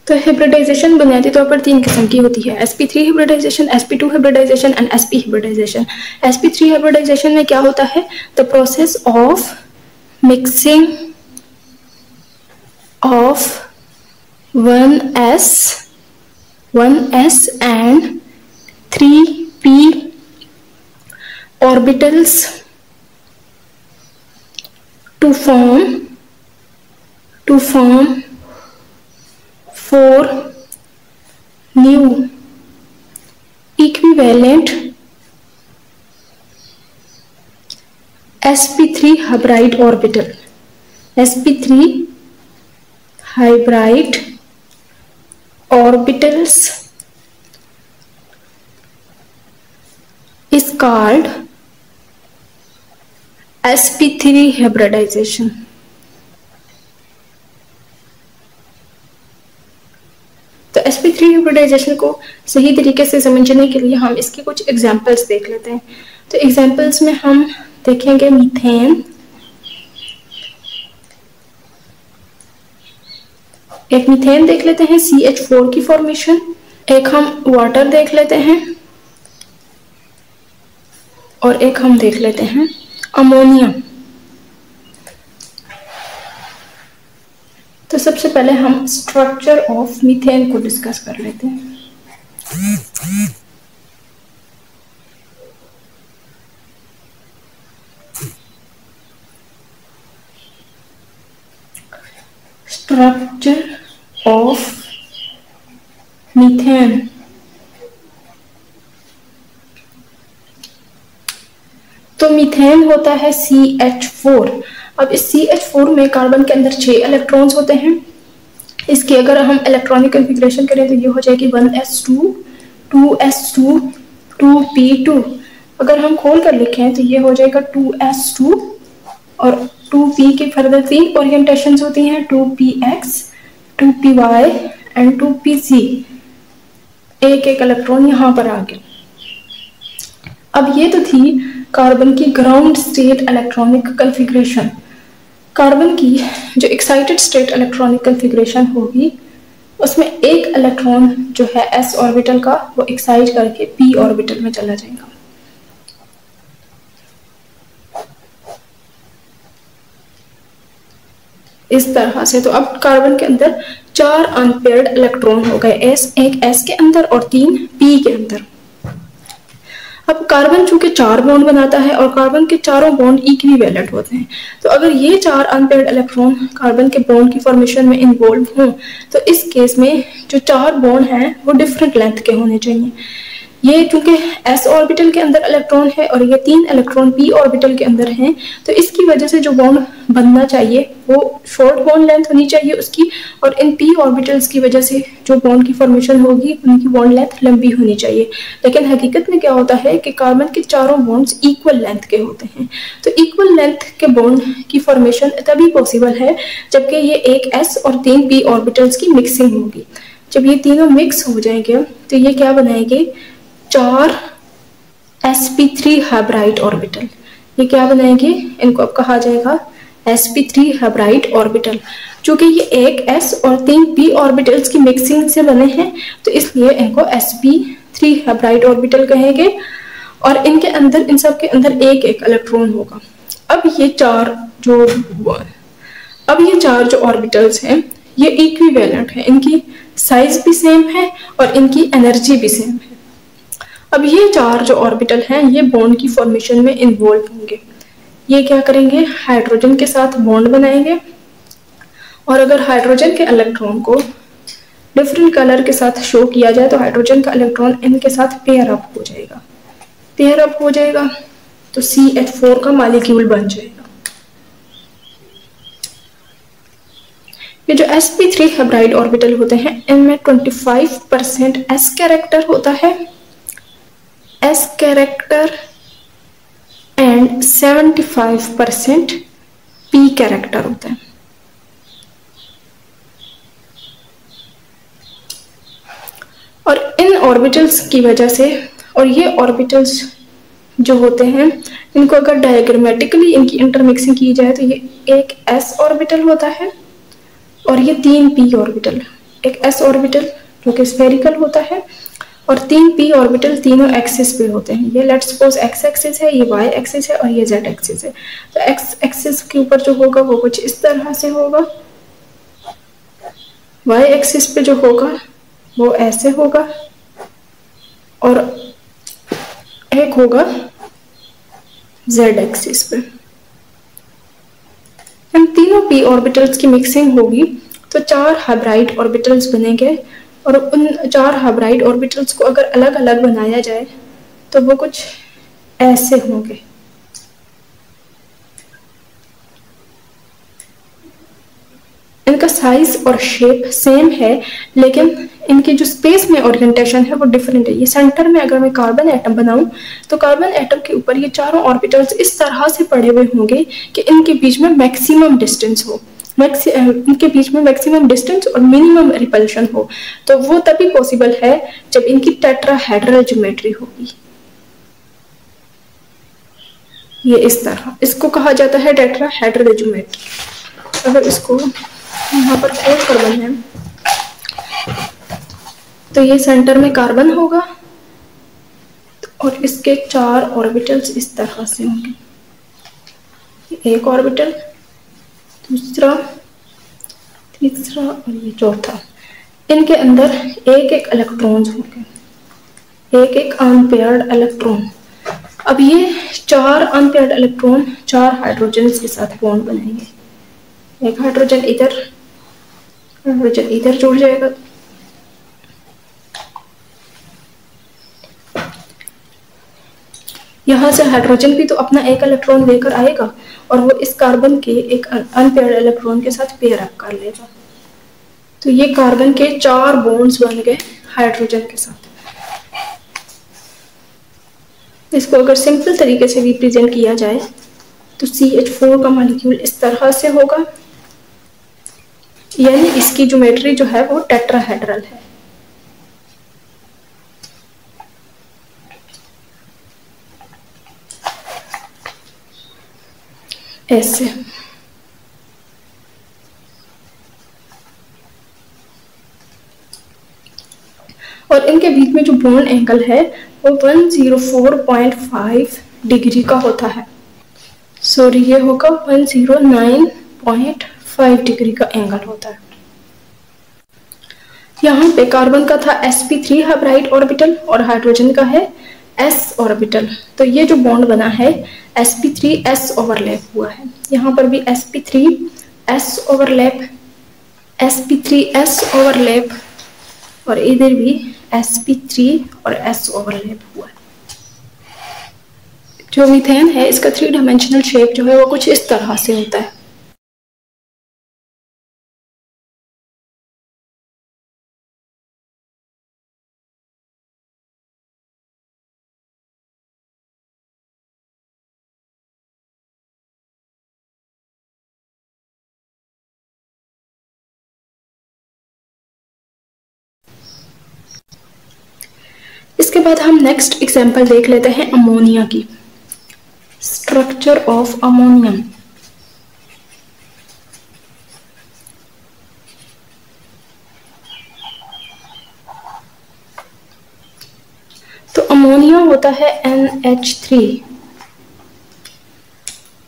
तो हिब्रिडाइजेशन बुनियादी तौर पर 3 किस्म की होती है, sp3 hybridisation, sp2 hybridisation and sp hybridisation. sp3 hybridisation में क्या होता है? The process of mixing of 1s and 3p orbitals to form 4 new equivalent sp3 hybrid orbital. sp3 hybrid orbitals is called sp3 hybridization. तो sp3 hybridisation को सही तरीके से समझने के लिए हम इसके कुछ एग्जांपल्स देख लेते हैं। तो एग्जांपल्स में हम देखेंगे मीथेन, एक मीथेन देख लेते हैं CH4 की फॉर्मेशन, एक हम वाटर देख लेते हैं और एक हम देख लेते हैं अमोनिया। तो सबसे पहले हम स्ट्रक्चर ऑफ मीथेन को डिस्कस कर लेते हैं। Structure of methane. तो मीथेन होता है CH4। अब इस CH4 में कार्बन के अंदर 6 इलेक्ट्रॉन्स होते हैं। इसकी अगर हम इलेक्ट्रॉनिक कॉन्फ़िगरेशन करें तो ये हो जाएगी 1s2 2s2 2p2। अगर हम खोल कर लिखें तो ये हो जाएगा 2s2 और 2p की फर्दर 3 ओरिएंटेशंस होती हैं, 2px 2py एंड 2pc। एक एक इलेक्ट्रॉन यहाँ पर आ गया। अब ये तो थी कार्बन की ground state electronic configuration. Carbon की जो एक्साइटेड स्टेट इलेक्ट्रॉनिक कॉन्फ़िगरेशन होगी उसमें एक इलेक्ट्रॉन जो है s ऑर्बिटल का वो एक्साइट करके p ऑर्बिटल में चला जाएगा। इस तरह से तो अब कार्बन के अंदर 4 अनपेयर्ड इलेक्ट्रॉन हो गए, एक s के अंदर और 3 p के अंदर। अब कार्बन चूंकि 4 बॉन्ड बनाता है और कार्बन के चारों बॉन्ड इक्विवेलेंट होते हैं, तो अगर ये 4 अनपेयर्ड इलेक्ट्रॉन कार्बन के बॉन्ड की फॉर्मेशन में इन्वॉल्व हों तो इस केस में जो 4 बॉन्ड हैं वो डिफरेंट लेंथ के होने चाहिए। ये चूंकि s ऑर्बिटल के अंदर इलेक्ट्रॉन है और ये 3 इलेक्ट्रॉन p ऑर्बिटल के अंदर हैं, तो इसकी वजह से जो बॉन्ड बनना चाहिए वो शॉर्ट बॉन्ड लेंथ होनी चाहिए उसकी, और इन p ऑर्बिटल्स की वजह से जो बॉन्ड की फॉर्मेशन होगी उनकी बॉन्ड लेंथ लंबी होनी चाहिए। लेकिन हकीकत में क्या होता है कि कार्बन के चारों बॉन्ड्स इक्वल लेंथ के होते हैं। तो इक्वल लेंथ के बॉन्ड की फॉर्मेशन तभी पॉसिबल है जबकि ये एक s और 3 p ऑर्बिटल्स की मिक्सिंग होगी। जब ये तीनों मिक्स हो जाएंगे तो ये क्या बनाएंगे? 4 sp3 हाइब्राइड ऑर्बिटल। ये क्या बनाएंगे? इनको अब कहा जाएगा sp3 हाइब्राइड ऑर्बिटल। चूंकि ये एक s और 3 p ऑर्बिटल्स की मिक्सिंग से बने हैं तो इसलिए इनको sp3 हाइब्राइड ऑर्बिटल कहेंगे, और इनके अंदर इन सब के अंदर एक एक इलेक्ट्रॉन होगा। अब ये चार जो ऑर्बिटल्स हैं ये इक्विवेलेंट है, इनकी साइज भी सेम है और इनकी एनर्जी भी सेम है। अब ये 4 जो ऑर्बिटल हैं ये बॉन्ड की फॉर्मेशन में इन्वॉल्व होंगे। ये क्या करेंगे? हाइड्रोजन के साथ बॉन्ड बनाएंगे, और अगर हाइड्रोजन के इलेक्ट्रॉन को डिफरेंट कलर के साथ शो किया जाए तो हाइड्रोजन का इलेक्ट्रॉन इनके साथ पेयर अप हो जाएगा। पेयर अप हो जाएगा तो CH4 का मॉलिक्यूल बन जाएगा। ये जो sp3 हाइब्राइड ऑर्बिटल होते हैं इनमें 25% s कैरेक्टर होता है, s character and 75% p character होता है। और इन ऑर्बिटल्स की वजह से, और ये ऑर्बिटल्स जो होते हैं इनको अगर डायग्रामेटिकली इनकी इंटरमिक्सिंग की जाए तो ये एक s ऑर्बिटल होता है और ये 3 p ऑर्बिटल। एक s ऑर्बिटल जो कि स्फेरिकल होता है, और 3 p ऑर्बिटल तीनों एक्सिस पे होते हैं। ये लेट्स सपोज x एक्सिस है, ये y एक्सिस है और ये z एक्सिस है। तो x एक्सिस के ऊपर जो होगा वो कुछ इस तरह से होगा, y एक्सिस पे जो होगा वो ऐसे होगा, और एक होगा z एक्सिस पे। इन तीनों p ऑर्बिटल्स की मिक्सिंग होगी तो 4 हाइब्राइड ऑर्बिटल्स बनेंगे, और उन 4 हाइब्राइड ऑर्बिटल्स को अगर अलग अलग बनाया जाए तो वो कुछ ऐसे होंगे। इनका साइज और शेप सेम है, लेकिन इनकी जो स्पेस में ओरिएंटेशन है वो डिफरेंट है। ये सेंटर में अगर मैं कार्बन एटम बनाऊं तो कार्बन एटम के ऊपर ये चारों ऑर्बिटल्स इस तरह से पड़े हुए होंगे कि इनके बीच में मैक्सिमम डिस्टेंस हो, इनके बीच में मैक्सिमम डिस्टेंस और मिनिमम रिपल्शन हो। तो वो तभी पॉसिबल है जब इनकी टेट्राहेड्रल ज्योमेट्री होगी। ये इस तरह, इसको कहा जाता है टेट्राहेड्रल ज्योमेट्री। अगर इसको यहाँ पर खोल कर बने तो ये सेंटर में कार्बन होगा और इसके 4 ऑर्बिटल्स इस तरह से होंगे, एक ऑर्बिटल, दूसरा, तीसरा और ये चौथा। इनके अंदर एक एक इलेक्ट्रॉन्स होंगे, एक एक अनपेयर्ड इलेक्ट्रॉन। अब ये 4 अनपेयर्ड इलेक्ट्रॉन 4 हाइड्रोजन्स के साथ बॉन्ड बनाएंगे। एक हाइड्रोजन इधर जुड़ जाएगा, यहाँ से हाइड्रोजन भी तो अपना एक इलेक्ट्रॉन लेकर आएगा और वो इस कार्बन के एक अनपेयर्ड इलेक्ट्रॉन के साथ पेयर अप कर लेगा। तो ये कार्बन के 4 बॉन्ड्स बन गए हाइड्रोजन के साथ। इसको अगर सिंपल तरीके से रिप्रेजेंट किया जाए तो CH4 का मॉलिक्यूल इस तरह से होगा, यानी इसकी ज्योमेट्री जो है वो टेट्राहेड्रल है। ऐसे और इनके बीच में जो बॉन्ड एंगल है वो 104.5 डिग्री का होता है। सॉरी, ये होगा 109.5 डिग्री का एंगल होता है। यहाँ पे कार्बन का था sp3 हाइब्राइड ऑर्बिटल और हाइड्रोजन का है s ऑर्बिटल। तो ये जो बॉन्ड बना है sp3s ओवरलैप हुआ है, यहाँ पर भी sp3s ओवरलैप, sp3s ओवरलैप और इधर भी sp3 और s ओवरलैप हुआ है। जो मीथेन है इसका 3 डायमेंशनल शेप जो है वो कुछ इस तरह से होता है। इसके बाद हम नेक्स्ट एग्जांपल देख लेते हैं अमोनिया की। Structure of ammonium. तो अमोनिया होता है NH3।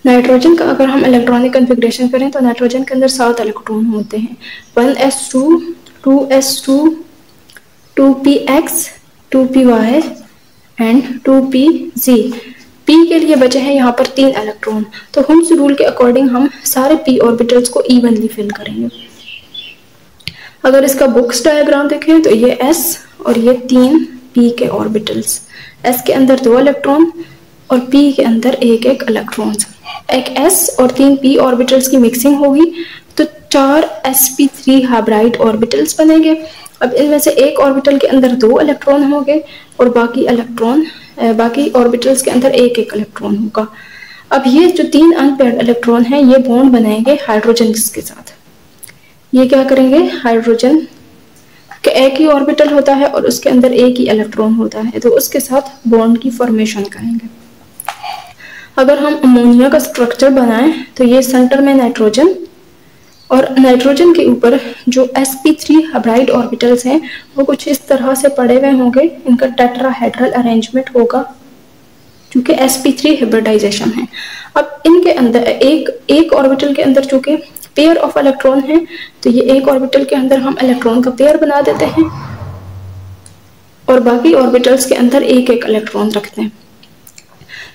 नाइट्रोजन का अगर हम इलेक्ट्रॉनिक कॉन्फ़िगरेशन करें तो नाइट्रोजन के अंदर 7 इलेक्ट्रॉन होते हैं, 1s2, 2s2, 2px, 2py and 2pz। p के लिए बचे हैं यहाँ पर 3 इलेक्ट्रॉन। तो हुम्स रूल के अकॉर्डिंग हम सारे p ऑर्बिटल्स को इवनली फिल करेंगे। अगर इसका बुक्स डायग्राम देखें तो ये s और ये 3 p के ऑर्बिटल्स, s के अंदर 2 इलेक्ट्रॉन और p के अंदर एक एक इलेक्ट्रॉन। एक s और 3 p ऑर्बिटल्स की मिक्सिंग होगी तो 4 sp3 हाइब्राइड ऑर्बिटल्स बनेंगे। अब इनमें से एक ऑर्बिटल के अंदर 2 इलेक्ट्रॉन होंगे और बाकी ऑर्बिटल्स के अंदर एक एक इलेक्ट्रॉन होगा। अब ये जो 3 अनपेयर्ड इलेक्ट्रॉन हैं ये बॉन्ड बनाएंगे हाइड्रोजन के साथ। ये क्या करेंगे, हाइड्रोजन का एक ही ऑर्बिटल होता है और उसके अंदर एक ही इलेक्ट्रॉन होता है, तो उसके साथ बॉन्ड की फॉर्मेशन करेंगे। अगर हम अमोनिया का स्ट्रक्चर बनाएं तो ये सेंटर में नाइट्रोजन और नाइट्रोजन के ऊपर जो sp3 हाइब्राइड ऑर्बिटल्स हैं वो कुछ इस तरह से पड़े हुए होंगे, इनका टेट्राहेड्रल अरेंजमेंट होगा क्योंकि sp3 हाइब्रिडाइजेशन है। अब इनके अंदर एक ऑर्बिटल के अंदर चूंकि पेयर ऑफ इलेक्ट्रॉन है तो ये एक ऑर्बिटल के अंदर हम इलेक्ट्रॉन का पेयर बना देते हैं और बाकी ऑर्बिटल्स के अंदर एक एक इलेक्ट्रॉन रखते हैं।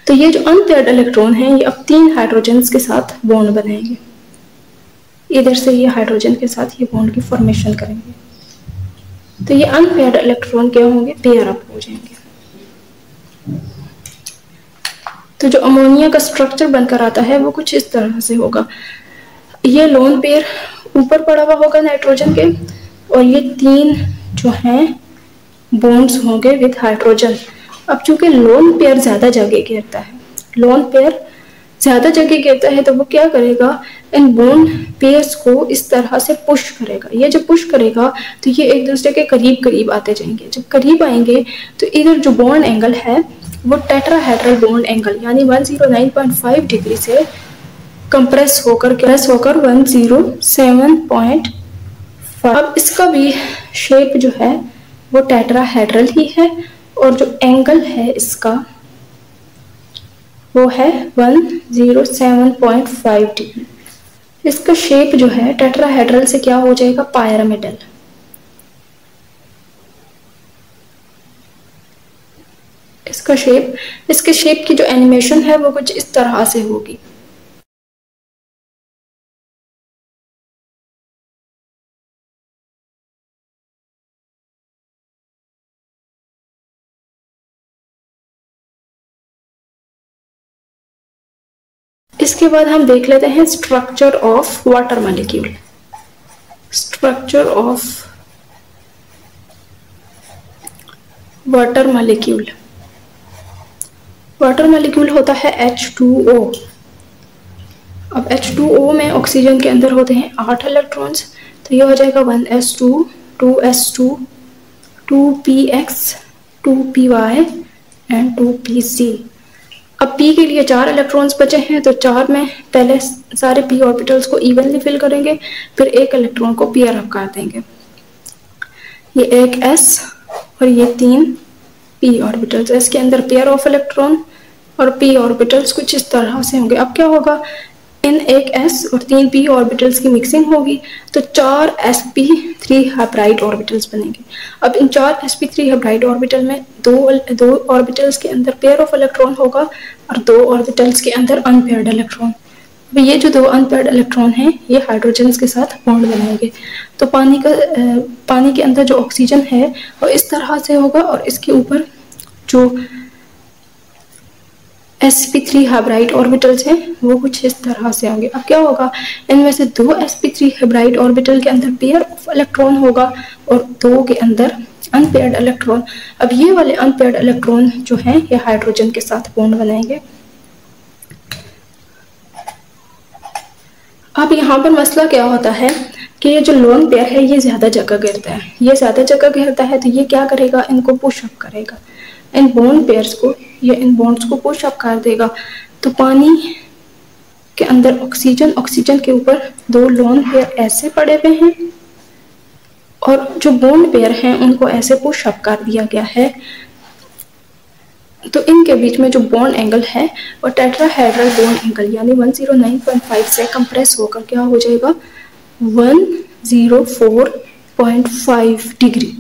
तो ये जो अनपेयर्ड इलेक्ट्रॉन है ये अब 3 हाइड्रोजन्स के साथ बॉन्ड बनाएंगे, इधर से ये हाइड्रोजन के साथ ये बॉन्ड की फॉर्मेशन करेंगे। तो ये अनपेयर्ड इलेक्ट्रॉन क्या होंगे, पेयर अप हो जाएंगे। तो जो अमोनिया का स्ट्रक्चर बनकर आता है वो कुछ इस तरह से होगा। ये लोन पेयर ऊपर पड़ा हुआ होगा नाइट्रोजन के और ये 3 जो हैं बॉन्ड्स होंगे विद हाइड्रोजन। अब चूंकि लोन पेयर ज्यादा जगह घेरता है, लोन पेयर ज्यादा जगह घेरता है तो वो क्या करेगा, इन बॉन्ड पेयर्स को इस तरह से पुश करेगा। ये जब पुश करेगा तो ये एक दूसरे के करीब करीब आते जाएंगे। जब करीब आएंगे तो इधर जो बॉन्ड एंगल है वो टेट्राहेड्रल बॉन्ड एंगल यानी 109.5 डिग्री से कंप्रेस होकर 107.5। अब इसका भी शेप जो है वो टेट्राहेड्रल ही है और जो एंगल है इसका वो है 107.5 डिग्री। इसका शेप जो है टेट्राहेड्रल से क्या हो जाएगा, पायरामिडल। इसके शेप की जो एनिमेशन है वो कुछ इस तरह से होगी। इसके बाद हम देख लेते हैं structure of water molecule. Structure of water molecule. Water molecule होता है H2O। अब H2O में ऑक्सीजन के अंदर होते हैं 8 इलेक्ट्रॉन्स, तो ये हो जाएगा 1s2 2s2 2px 2py and 2pc। अब p के लिए 4 इलेक्ट्रॉन्स बचे हैं तो 4 में पहले सारे p ऑर्बिटल्स को इवनली फिल करेंगे, फिर एक इलेक्ट्रॉन को पेयर अप कर देंगे। ये एक s और ये 3 p ऑर्बिटल्स, s के अंदर पेयर ऑफ इलेक्ट्रॉन और p ऑर्बिटल्स कुछ इस तरह से होंगे। अब क्या होगा, इन एक s और 3 p ऑर्बिटल्स की मिक्सिंग होगी तो 4 sp3 हाइब्राइड ऑर्बिटल्स बनेंगे। अब इन 4 sp3 हाइब्राइड ऑर्बिटल में दो ऑर्बिटल्स के अंदर पेयर ऑफ इलेक्ट्रॉन होगा और 2 ऑर्बिटल्स के अंदर अनपेयर्ड इलेक्ट्रॉन। अब ये जो 2 अनपेयर्ड इलेक्ट्रॉन हैं ये हाइड्रोजन्स के साथ बॉन्ड बनाएंगे। तो पानी के अंदर जो ऑक्सीजन है वो इस तरह से होगा और इसके ऊपर जो sp3 हाइब्राइड ऑर्बिटल्स हैं वो कुछ इस तरह से होंगे। अब क्या होगा, इनमें से 2 sp3 हाइब्राइड ऑर्बिटल के अंदर पेयर ऑफ इलेक्ट्रॉन होगा और 2 के अंदर अनपेयर्ड इलेक्ट्रॉन। अब ये वाले अनपेयर्ड इलेक्ट्रॉन जो हैं ये हाइड्रोजन के साथ बॉन्ड बनाएंगे। अब यहाँ पर मसला क्या होता है कि ये जो लोन पेयर है ये ज्यादा जगह घेरता है। ये ज्यादा जगह घेरता है तो ये क्या करेगा, इनको पुश अप करेगा, इन बॉन्ड पेयर्स को, ये इन बॉन्ड्स को पुश अप कर देगा। तो पानी के अंदर ऑक्सीजन के ऊपर 2 लोन पेयर ऐसे पड़े हुए हैं और जो बॉन्ड पेयर हैं उनको ऐसे पुश अप कर दिया गया है। तो इनके बीच में जो बॉन्ड एंगल है वो टेट्राहेड्रल बॉन्ड एंगल यानी 109.5 से कंप्रेस होकर क्या हो जाएगा, 104.5 डिग्री।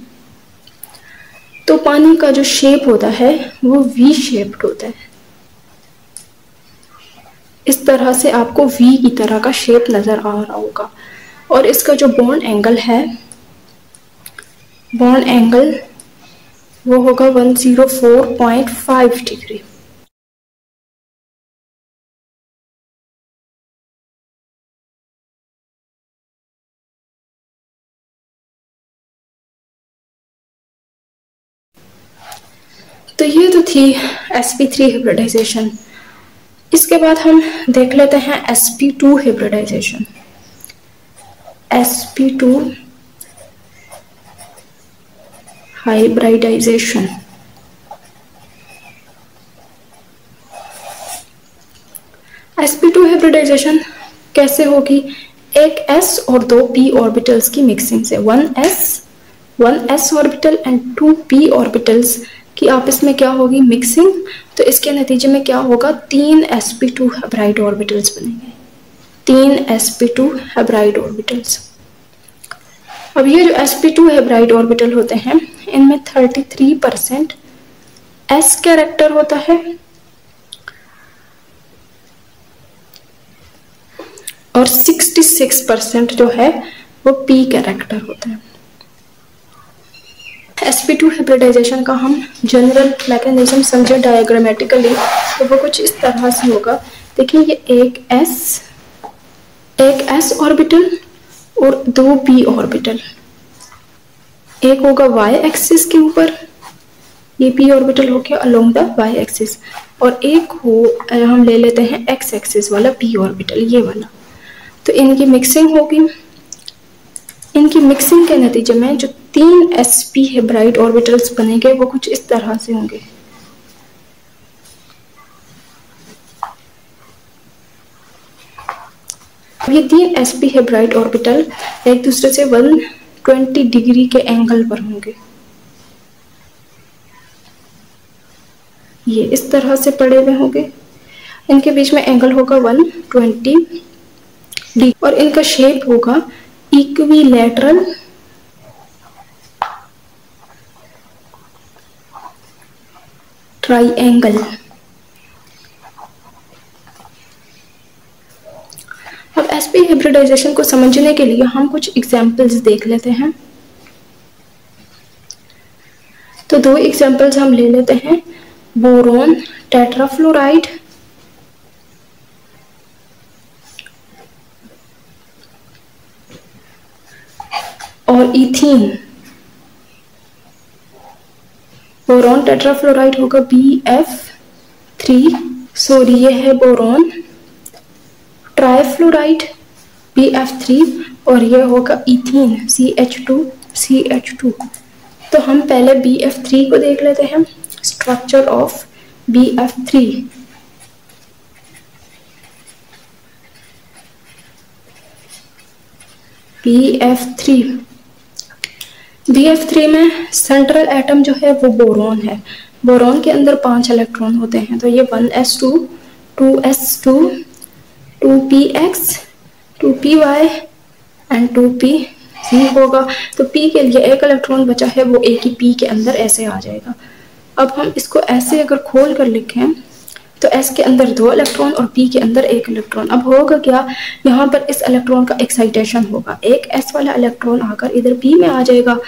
तो पानी का जो शेप होता है वो वी शेप्ड होता है। इस तरह से आपको वी की तरह का शेप नजर आ रहा होगा और इसका जो बॉन्ड एंगल है, बॉन्ड एंगल वो होगा 104.5 डिग्री। तो ये तो थी sp3 हाइब्रिडाइजेशन। इसके बाद हम देख लेते हैं sp2 hybridisation. sp2 hybridisation. sp2 hybridisation कैसे होगी, एक s और दो p ऑर्बिटल्स की मिक्सिंग से, one s orbital and two p orbitals की आपस में क्या होगी, मिक्सिंग। तो इसके नतीजे में क्या होगा, तीन sp2 हेब्राइड ऑर्बिटल्स बनेंगे, तीन sp2 हेब्राइड ऑर्बिटल्स। अब ये जो sp2 हेब्राइड ऑर्बिटल होते हैं इनमें 33% s कैरेक्टर होता है और 66% जो है वो p कैरेक्टर होता है। sp2 हाइब्रिडाइजेशन का हम जनरल मैकेनिज्म समझे डायग्रामेटिकली तो वो कुछ इस तरह से होगा। देखिए ये एक s ऑर्बिटल और दो p ऑर्बिटल, एक होगा y एक्सिस के ऊपर, ये p ऑर्बिटल हो गया अलोंग द y एक्सिस, और एक हो हम ले लेते हैं x एक्सिस वाला p ऑर्बिटल, ये वाला। तो इनकी मिक्सिंग होगी, इनकी मिक्सिंग के नतीजे में जो तीन sp हेब्राइड ऑर्बिटल्स बनेंगे वो कुछ इस तरह से होंगे। ये तीन sp हेब्राइड ऑर्बिटल एक दूसरे से 120 डिग्री के एंगल पर होंगे, ये इस तरह से पड़े हुए होंगे, इनके बीच में एंगल होगा 120 डिग्री और इनका शेप होगा इक्विलैटरल ट्राइएंगल। अब sp हाइब्रिडाइजेशन को समझने के लिए हम कुछ एग्जांपल्स देख लेते हैं। तो दो एग्जांपल्स हम ले लेते हैं, बोरोन टेट्राफ्लोराइड और इथीन। बोरोन टेट्राफ्लोराइड होगा BF3, सॉरी ये है बोरोन ट्राइफ्लोराइड BF3 और ये होगा इथीन CH2। तो हम पहले BF3 को देख लेते हैं, स्ट्रक्चर ऑफ BF3। BF3 में सेंट्रल एटम जो है वो बोरोन है, बोरोन के अंदर 5 इलेक्ट्रॉन होते हैं। तो ये 1s2 2s2 2px 2py and 2pz होगा। तो p के लिए एक इलेक्ट्रॉन बचा है, वो एक ही p के अंदर ऐसे आ जाएगा। अब हम इसको ऐसे अगर खोल कर लिखें तो s के अंदर 2 इलेक्ट्रॉन और p के अंदर 1 इलेक्ट्रॉन। अब होगा क्या, यहाँ पर इस इलेक्ट्रॉन का एक्साइटेशन होगा, एक s वाला इलेक्ट्रॉन आकर इधर p में आ जाएगा,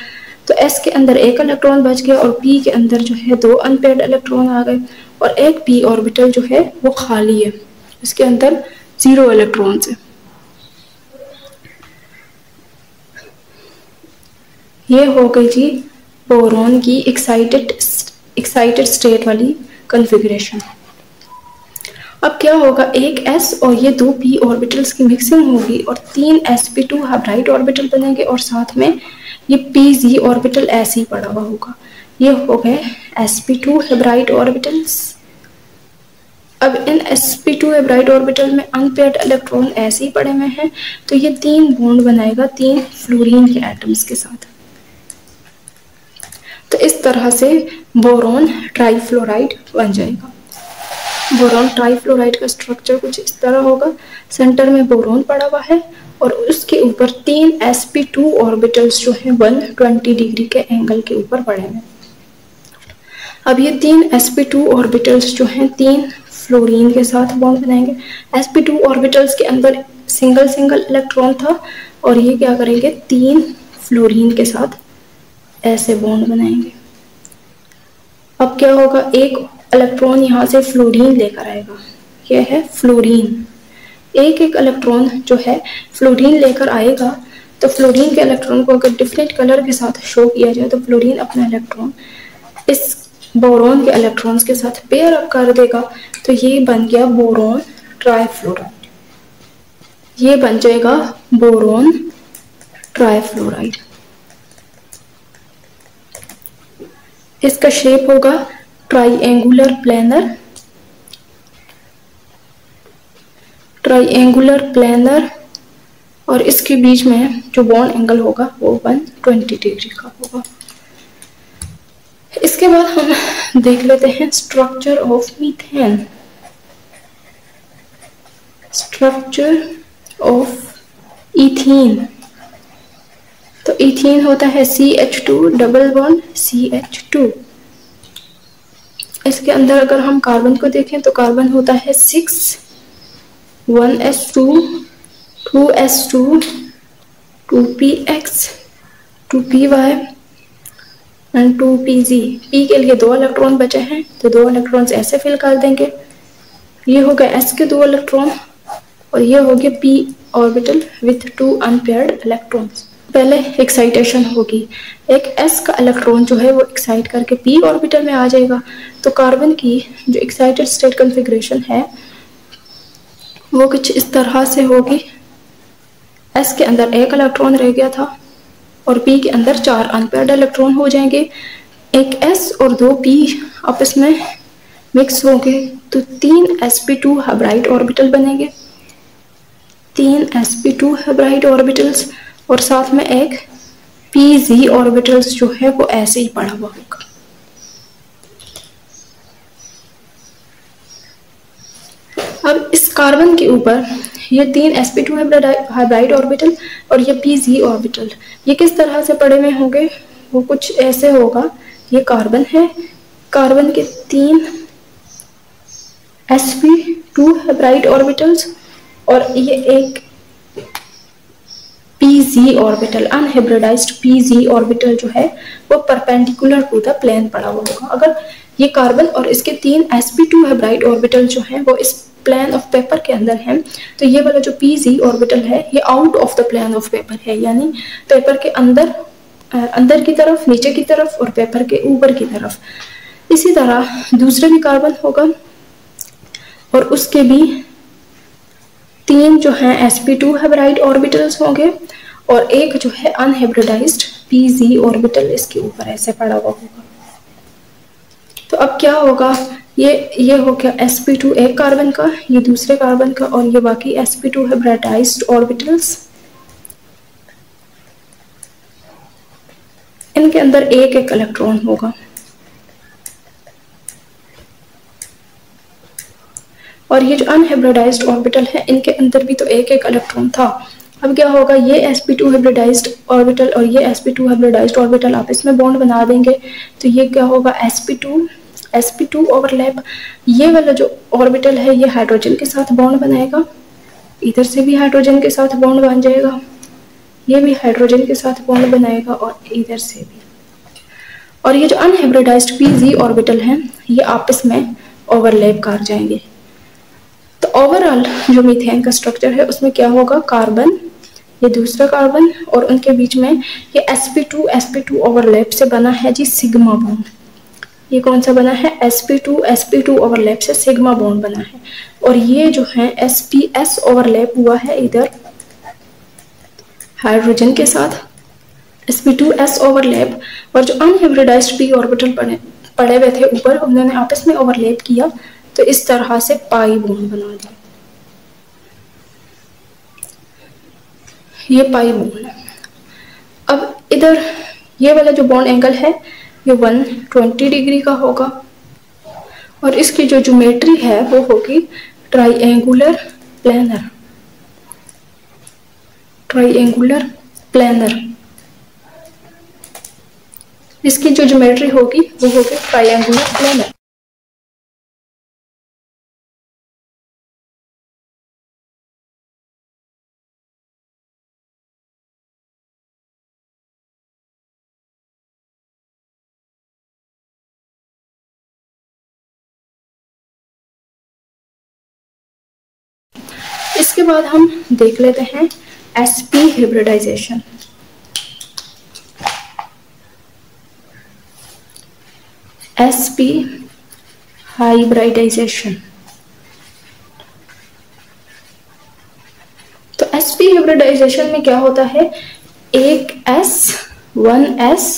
तो s के अंदर 1 इलेक्ट्रॉन बच गया और p के अंदर जो है 2 अनपेयर्ड इलेक्ट्रॉन आ गए और एक p ऑर्बिटल जो है वो खाली है, इसके अंदर 0 इलेक्ट्रॉन है। ये हो गई जी बोरोन की एक्साइटेड स्टेट वाली कॉन्फ़िगरेशन। अब क्या होगा, एक s और ये 2 p ऑर्बिटल्स की मिक्सिंग होगी और 3 sp2 हाइब्राइड ऑर्बिटल बनेंगे और साथ में ये pz ऑर्बिटल ऐसे ही पड़ा हुआ होगा। ये हो गए sp2 हाइब्राइड ऑर्बिटल्स। अब इन sp2 हाइब्राइड ऑर्बिटल में अनपेयर्ड इलेक्ट्रॉन ऐसे ही पड़े हुए हैं, तो ये 3 बॉन्ड बनाएगा 3 फ्लोरीन के एटम्स के साथ। तो इस तरह से बोरोन ट्राइफ्लोराइड बन जाएगा। बोरोन ट्राइफ्लोराइड का स्ट्रक्चर कुछ इस तरह होगा, सेंटर में बोरोन पड़ा हुआ है और उसके ऊपर 3 sp2 ऑर्बिटल्स जो हैं 120 डिग्री के एंगल के ऊपर पड़े हैं। अब ये 3 sp2 ऑर्बिटल्स जो हैं 3 फ्लोरीन के साथ बॉन्ड बनाएंगे। sp2 ऑर्बिटल्स के अंदर सिंगल इलेक्ट्रॉन था और ये क्या करेंगे, 3 फ्लोरीन के साथ ऐसे बॉन्ड बनाएंगे। अब क्या होगा, एक इलेक्ट्रॉन यहाँ से फ्लोरीन लेकर आएगा, यह है फ्लोरीन। एक इलेक्ट्रॉन जो है फ्लोरीन लेकर आएगा, तो फ्लोरीन के इलेक्ट्रॉन को अगर डिफरेंट कलर के साथ शो किया जाए तो फ्लोरीन अपना इलेक्ट्रॉन इस बोरोन के इलेक्ट्रॉन्स के साथ पेयर अप कर देगा, तो ये बन गया बोरोन ट्राइफ्लोराइड। ये बन जाएगा बोरोन ट्राइफ्लोराइड। इसका शेप होगा ट्राइएंगुलर प्लेनर और इसके बीच में जो बॉन्ड एंगल होगा वो 120 डिग्री का होगा। इसके बाद हम देख लेते हैं structure of methane. Structure of ethene, तो इथीन होता है CH2 डबल बॉन्ड CH2। इसके अंदर अगर हम कार्बन को देखें तो कार्बन होता है 6, 1s2, 2s2, 2px, 2py and 2pz। p के लिए 2 इलेक्ट्रॉन बचे हैं तो 2 इलेक्ट्रॉन ऐसे फिल कर देंगे। ये हो गया s के 2 इलेक्ट्रॉन और ये हो गया p orbital with 2 unpaired electrons. पहले एक्साइटेशन होगी, एक s का इलेक्ट्रॉन जो है वो एक्साइट करके p ऑर्बिटल में आ जाएगा। तो कार्बन की जो एक्साइटेड स्टेट कॉन्फ़िगरेशन है वो कुछ इस तरह से होगी। s के अंदर 1 इलेक्ट्रॉन रह गया था और p के अंदर 4 अनपेयर्ड इलेक्ट्रॉन हो जाएंगे। एक s और 2 p आपस में मिक्स होंगे तो 3 sp2 हाइब्राइड ऑर्बिटल बनेंगे, 3 sp2 हाइब्राइड ऑर्बिटल्स, और साथ में एक pz ऑर्बिटल्स जो है वो ऐसे ही पड़ा हुआ होगा। अब इस कार्बन के ऊपर ये 3 sp2 हाइब्राइड ऑर्बिटल और ये pz ऑर्बिटल ये किस तरह से पड़े हुए होंगे, वो कुछ ऐसे होगा। ये कार्बन है, कार्बन के 3 sp2 हाइब्राइड ऑर्बिटल्स और ये एक pz orbital, unhybridised pz orbital जो है वो परपेंडिकुलर टू द प्लेन पड़ा हुआ होगा। अगर ये कार्बन और इसके 3 sp2 हाइब्राइड ऑर्बिटल जो है वो इस प्लेन ऑफ पेपर के अंदर है तो ये वाला जो pz ऑर्बिटल है ये out of the plane of paper है, यानी पेपर के अंदर की तरफ, नीचे की तरफ और पेपर के ऊपर की तरफ। इसी तरह दूसरे भी कार्बन होगा और उसके भी 3 जो हैं sp2 हाइब्राइड ऑर्बिटल्स होंगे और एक जो है अनहाइब्रिडाइज्ड pz ऑर्बिटल इसके ऊपर ऐसे पड़ा हुआ होगा। तो अब क्या होगा, ये हो गया sp2 एक कार्बन का, ये दूसरे कार्बन का और ये बाकी sp2 हाइब्रिडाइज्ड ऑर्बिटल्स। इनके अंदर एक एक इलेक्ट्रॉन होगा और ये जो अनहाइब्रिडाइज्ड ऑर्बिटल है इनके अंदर भी तो एक एक इलेक्ट्रॉन था। अब क्या होगा, ये sp2 हाइब्रिडाइज्ड ऑर्बिटल और ये sp2 हाइब्रिडाइज्ड ऑर्बिटल आपस में बॉन्ड बना देंगे तो ये क्या होगा, sp2 ओवरलैप। ये वाला जो ऑर्बिटल है ये हाइड्रोजन के साथ बॉन्ड बनाएगा, इधर से भी हाइड्रोजन के साथ बॉन्ड बन जाएगा, ये भी हाइड्रोजन के साथ बॉन्ड बनाएगा और इधर से भी। और ये जो अनहाइब्रिडाइज्ड pz ऑर्बिटल है ये आपस में ओवरलैप कर जाएंगे। तो ओवरऑल जो मीथेन का स्ट्रक्चर है उसमें क्या होगा, कार्बन, ये दूसरा कार्बन और उनके बीच में ये sp2 ओवरलैप से बना है जी सिग्मा बॉन्ड। ये कौन सा बना है, sp2 ओवरलैप से सिग्मा बॉन्ड बना है। और ये जो है sps ओवरलैप हुआ है इधर हाइड्रोजन के साथ, sp2s ओवरलैप, और जो अनहाइब्रिडाइज्ड p ऑर्बिटल पड़े हुए थे ऊपर उन्होंने आपस में ओवरलैप किया तो इस तरह से पाई बॉन्ड बना दिया। ये पाई बॉन्ड है। अब इधर ये वाला जो बॉन्ड एंगल है ये 120 डिग्री का होगा और इसकी जो ज्योमेट्री है वो होगी ट्राइएंगुलर प्लेनर। इसकी जो ज्योमेट्री होगी वो होगी ट्राइएंगुलर प्लेनर। इसके बाद हम देख लेते हैं sp हाइब्रिडाइजेशन। sp हाइब्रिडाइजेशन, तो sp हाइब्रिडाइजेशन में क्या होता है, एक s, 1s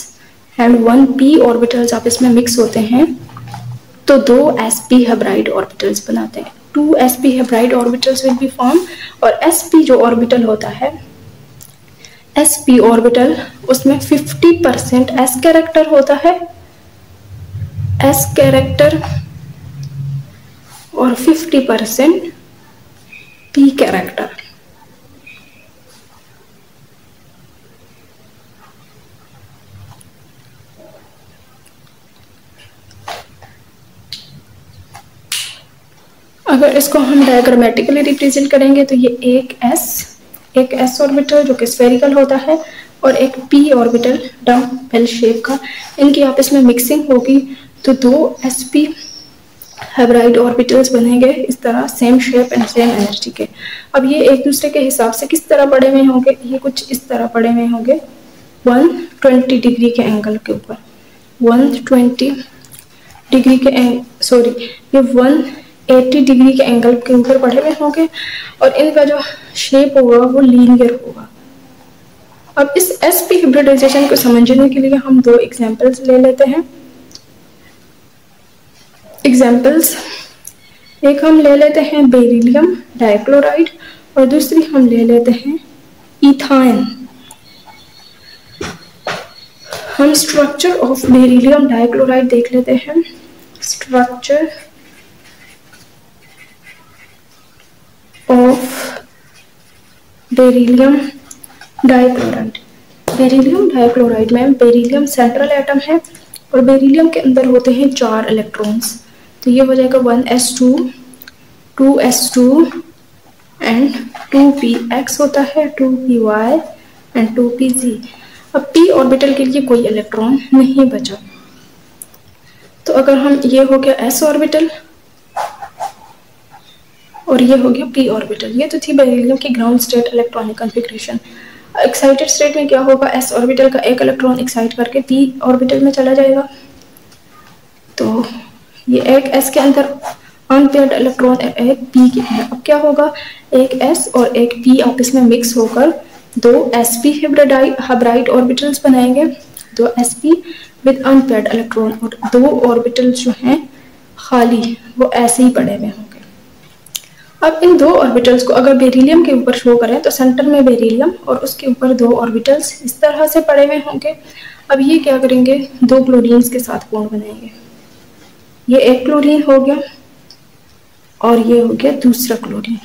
and 1p orbitals आपस में मिक्स होते हैं तो 2 sp हाइब्राइड ऑर्बिटल्स बनाते हैं। 2 sp hybrid orbitals will be form और sp जो ऑर्बिटल होता है sp ऑर्बिटल, उसमें 50% s कैरेक्टर होता है, s कैरेक्टर, और 50% p कैरेक्टर। अगर इसको हम डायग्रामेटिकली रिप्रेजेंट करेंगे तो ये एक s ऑर्बिटल जो कि स्फेरिकल होता है और एक p ऑर्बिटल डम्बेल शेप का, इनकी आपस में मिक्सिंग होगी तो दो sp हाइब्राइड ऑर्बिटल्स बनेंगे इस तरह, same shape and same energy के। अब ये एक दूसरे के हिसाब से किस तरह पड़े हुए होंगे, ये कुछ इस तरह पड़े हुए होंगे 120 डिग्री के एंगल के ऊपर, 120 डिग्री के ये 180 डिग्री के एंगल के ऊपर पड़े हुए होंगे और इनका जो शेप होगा वो लीनियर होगा। अब इस sp हाइब्रिडाइजेशन को समझने के लिए हम दो एग्जांपल्स ले लेते हैं। एग्जांपल्स, एक हम ले लेते हैं बेरिलियम डाइक्लोराइड और दूसरी हम ले लेते हैं इथाइन। हम स्ट्रक्चर ऑफ बेरिलियम डाइक्लोराइड देख लेते हैं। Structure of beryllium dichloride. Beryllium dichloride में बेरिलियम सेंट्रल एटम है और बेरिलियम के अंदर होते हैं 4 इलेक्ट्रॉन्स, तो ये हो जाएगा 1s2, 2s2 एंड 2px होता है, 2py एंड 2pz। अब p ऑर्बिटल के लिए कोई इलेक्ट्रॉन नहीं बचा, तो अगर हम, ये हो गया s ऑर्बिटल और ये हो गया p ऑर्बिटल। ये तो थी बेरिलियम की ground state electronic configuration. Excited state में क्या होगा, s ऑर्बिटल का एक इलेक्ट्रॉन एक्साइट करके p ऑर्बिटल में चला जाएगा, तो ये एक s के अंदर अनपेयर्ड इलेक्ट्रॉन एक p के अंदर। अब क्या होगा, एक s और एक p आपस में मिक्स होकर दो sp हाइब्राइड ऑर्बिटल्स बनाएंगे, दो sp विद अनपेयर्ड इलेक्ट्रॉन, और दो ऑर्बिटल्स जो हैं खाली वो ऐसे ही पड़े हुए होंगे। अब इन दो ऑर्बिटल्स को अगर बेरिलियम के ऊपर शो करें तो सेंटर में बेरिलियम और उसके ऊपर दो ऑर्बिटल्स इस तरह से पड़े हुए होंगे। अब ये क्या करेंगे, दो क्लोरीन्स के साथ बॉन्ड बनाएंगे। ये एक क्लोरीन हो गया और ये हो गया दूसरा क्लोरीन।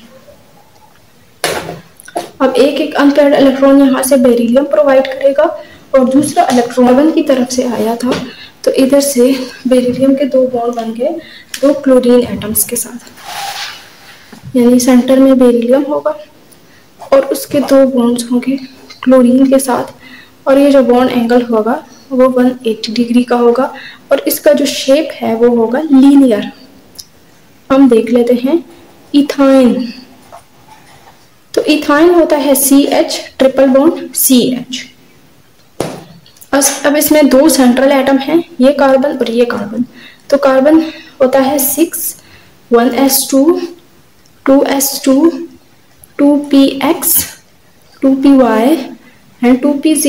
अब एक एक अनपेयर्ड इलेक्ट्रॉन यहाँ से बेरिलियम प्रोवाइड करेगा और दूसरा इलेक्ट्रॉन कार्बन की तरफ से आया था, तो इधर से बेरिलियम के दो बॉन्ड बन गए दो क्लोरीन एटम्स के साथ, यानी सेंटर में बेरिलियम होगा और उसके दो बॉन्ड्स होंगे क्लोरीन के साथ, और ये जो बॉन्ड एंगल होगा वो 180 डिग्री का होगा और इसका जो शेप है वो होगा लीनियर। हम देख लेते हैं इथाइन। तो इथाइन होता है CH ट्रिपल बॉन्ड CH। अब इसमें दो सेंट्रल एटम हैं, ये कार्बन और ये कार्बन। तो कार्बन होता है 6, 1s2, 2s2, 2px, 2py and 2pz।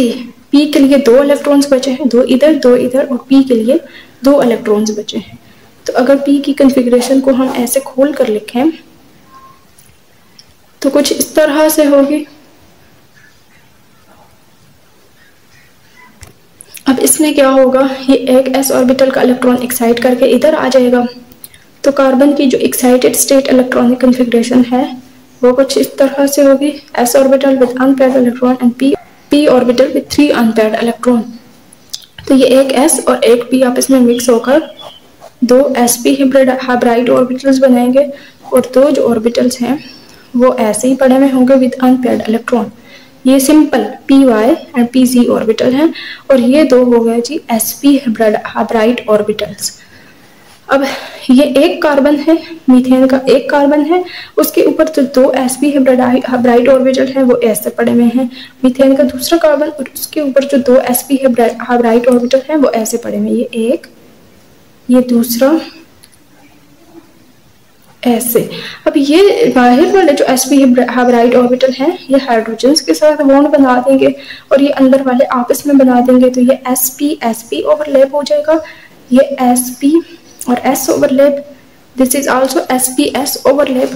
p के लिए दो इलेक्ट्रॉन्स बचे हैं, दो इधर और p के लिए दो इलेक्ट्रॉन्स बचे हैं। तो अगर p की कॉन्फ़िगरेशन को हम ऐसे खोल कर लिखें तो कुछ इस तरह से होगी। अब इसमें क्या होगा, ये एक s ऑर्बिटल का इलेक्ट्रॉन एक्साइट करके इधर आ जाएगा, तो कार्बन की जो एक्साइटेड स्टेट इलेक्ट्रॉनिक कॉन्फ़िगरेशन है वो कुछ इस तरह से होगी, s orbital with unpaired electron and p orbital with 3 unpaired electron. तो ये एक s और एक p आपस में मिक्स होकर दो sp हाइब्राइड ऑर्बिटल्स बनाएंगे और दो जो ऑर्बिटल्स हैं वो ऐसे ही पड़े हुए होंगे विद अनपेयर्ड इलेक्ट्रॉन। ये simple py and pz orbital हैं और ये दो हो गए जी sp हाइब्राइड ऑर्बिटल्स। अब ये एक कार्बन है, मीथेन का एक कार्बन है, उसके ऊपर जो दो sp हाइब्राइड ऑर्बिटल हैं वो ऐसे पड़े हुए हैं। मीथेन का दूसरा कार्बन और उसके ऊपर जो दो sp हाइब्राइड ऑर्बिटल हैं वो ऐसे पड़े हुए हैं, ये एक, ये दूसरा, ऐसे। अब ये बाहर वाले जो sp हाइब्राइड ऑर्बिटल हैं ये हाइड्रोजन्स के साथ बॉन्ड बना देंगे और ये अंदर वाले आपस में बना देंगे, तो ये sp ओवरलैप हो जाएगा, ये sp और s overlap, this is also sp s overlap.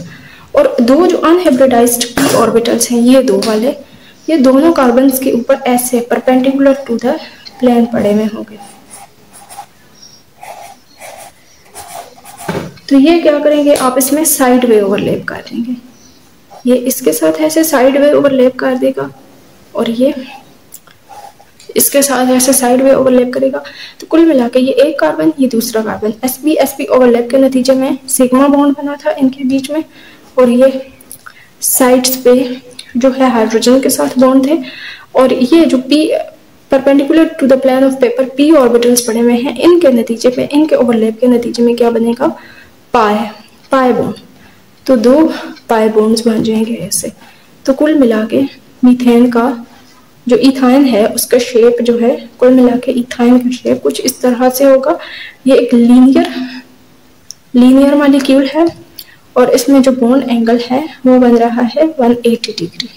और दो जो अनहाइब्रिडाइज्ड p ऑर्बिटल्स हैं ये दो वाले, ये दोनों कार्बन्स के ऊपर ऐसे परपेंडिकुलर टू द प्लेन पड़े हुए होंगे। तो ये क्या करेंगे, आप इसमें साइड वे ओवरलैप कर देंगे। ये इसके साथ ऐसे साइड वे ओवरलैप कर देगा और ये इसके साथ ऐसे साइड वे ओवरलैप करेगा। तो कुल मिला के ये एक कार्बन, ये दूसरा कार्बन, sp ओवरलैप के नतीजे में सिग्मा बॉन्ड बना था इनके बीच में, और ये साइड्स पे जो है हाइड्रोजन के साथ बॉन्ड थे। और ये जो p perpendicular to the plane of paper p orbitals पड़े हुए हैं, इनके नतीजे में, इनके ओवरलैप के नतीजे में क्या बनेगा, पाई बॉन्ड। तो 2 पाई बॉन्ड्स बन जाएंगे ऐसे। तो कुल मिला के मीथेन का जो इथाइन है उसका शेप जो है, कुल मिला के इथाइन का शेप कुछ इस तरह से होगा। ये एक लीनियर मॉलिक्यूल है और इसमें जो बॉन्ड एंगल है वो बन रहा है 180 डिग्री।